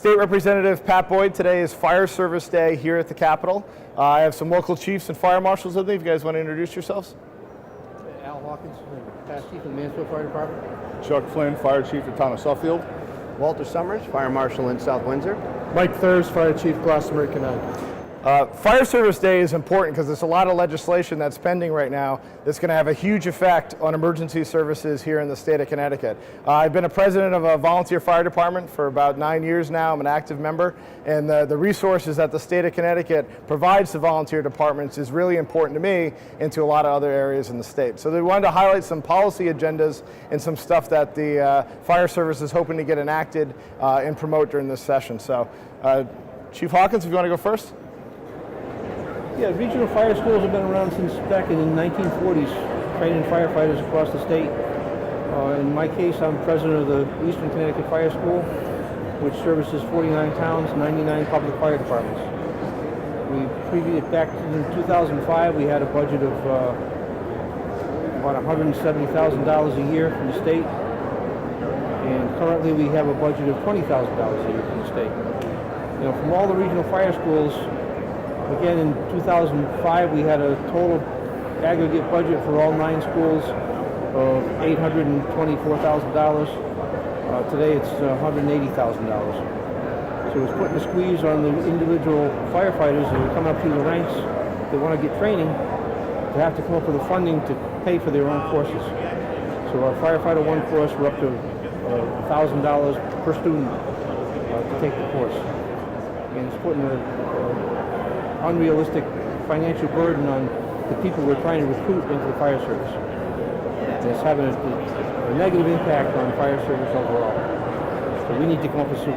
State Representative Pat Boyd, today is Fire Service Day here at the Capitol. I have some local chiefs and fire marshals with me. If you guys want to introduce yourselves. Al Hawkins, Past Chief of the Mansfield Fire Department. Chuck Flynn, Fire Chief of Town of Suffield. Walter Summers, Fire Marshal in South Windsor. Mike Thurs, Fire Chief, Gloucester, Connecticut. Fire Service Day is important because there's a lot of legislation that's pending right now that's going to have a huge effect on emergency services here in the state of Connecticut. I've been a president of a volunteer fire department for about 9 years now. I'm an active member, and the resources that the state of Connecticut provides to volunteer departments is really important to me and to a lot of other areas in the state. So we wanted to highlight some policy agendas and some stuff that the fire service is hoping to get enacted and promote during this session. So Chief Hawkins, if you want to go first. Yeah, regional fire schools have been around since back in the 1940s, training firefighters across the state. In my case, I'm president of the Eastern Connecticut Fire School, which services 49 towns, 99 public fire departments. Back in 2005, we had a budget of about $170,000 a year from the state, and currently we have a budget of $20,000 a year from the state. You know, from all the regional fire schools, again, in 2005, we had a total aggregate budget for all 9 schools of $824,000. Today, it's $180,000. So it's putting a squeeze on the individual firefighters that are coming up through the ranks that want to get training to have to come up with the funding to pay for their own courses. So our Firefighter 1 course, we're up to $1,000 per student to take the course. And it's putting unrealistic financial burden on the people we're trying to recruit into the fire service. And it's having a negative impact on fire service overall. So we need to come up with some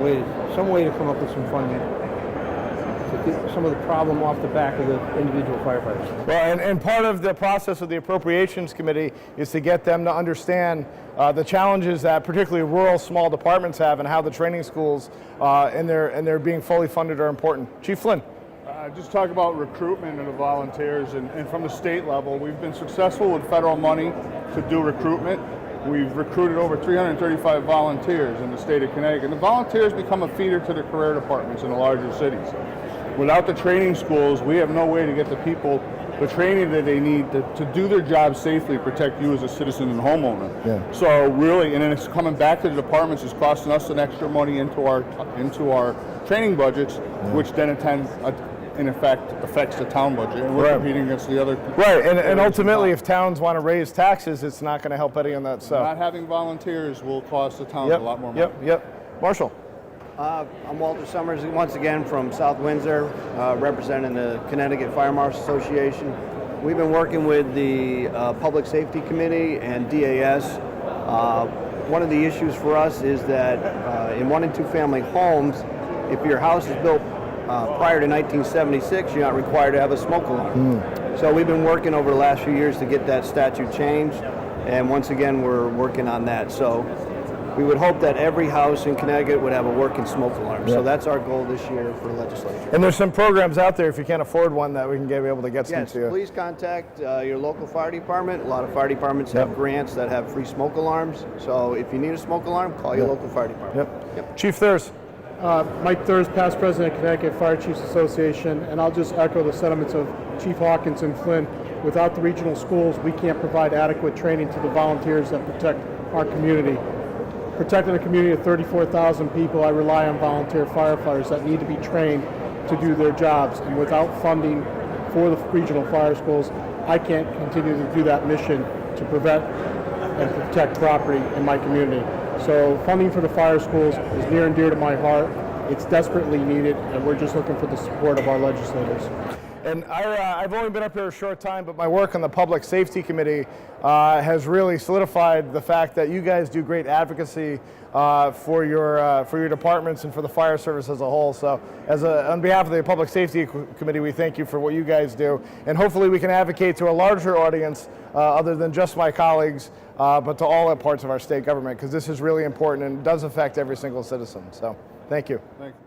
way to come up with some funding to get some of the problem off the back of the individual firefighters. Well, and part of the process of the Appropriations Committee is to get them to understand the challenges that particularly rural small departments have and how the training schools and they're being fully funded are important. Chief Flynn. Just talk about recruitment of the volunteers, and from the state level, we've been successful with federal money to do recruitment. We've recruited over 335 volunteers in the state of Connecticut. The volunteers become a feeder to the career departments in the larger cities. Without the training schools, we have no way to get the people the training that they need to do their job safely, protect you as a citizen and homeowner. Yeah. So really, and then it's coming back to the departments, it's costing us an extra money into our training budgets, which then in effect affects the town budget, and we're competing against the other. Right, and ultimately, if towns want to raise taxes, it's not going to help any on that. So not having volunteers will cost the towns a lot more money. Yep. Marshall. I'm Walter Summers, once again from South Windsor, representing the Connecticut Fire Marshal Association. We've been working with the Public Safety Committee and DAS. One of the issues for us is that in 1- and 2-family homes, if your house is built prior to 1976, you're not required to have a smoke alarm. So we've been working over the last few years to get that statute changed, and once again we're working on that. So we would hope that every house in Connecticut would have a working smoke alarm. So that's our goal this year for the legislature. And there's some programs out there if you can't afford one that we can be able to get some to you. Please contact your local fire department. A lot of fire departments have grants that have free smoke alarms. So if you need a smoke alarm, call your local fire department. Chief Thurs. Mike Thurs, past president of Connecticut Fire Chiefs Association, and I'll just echo the sentiments of Chief Hawkins and Flynn. Without the regional schools, we can't provide adequate training to the volunteers that protect our community. Protecting a community of 34,000 people, I rely on volunteer firefighters that need to be trained to do their jobs. And without funding for the regional fire schools, I can't continue to do that mission to prevent and protect property in my community. So funding for the fire schools is near and dear to my heart. It's desperately needed, and we're just looking for the support of our legislators. And I've only been up here a short time, but my work on the Public Safety Committee has really solidified the fact that you guys do great advocacy for your departments and for the fire service as a whole. So on behalf of the Public Safety Committee, we thank you for what you guys do. And hopefully we can advocate to a larger audience other than just my colleagues, but to all parts of our state government, because this is really important and does affect every single citizen. So thank you. Thank you.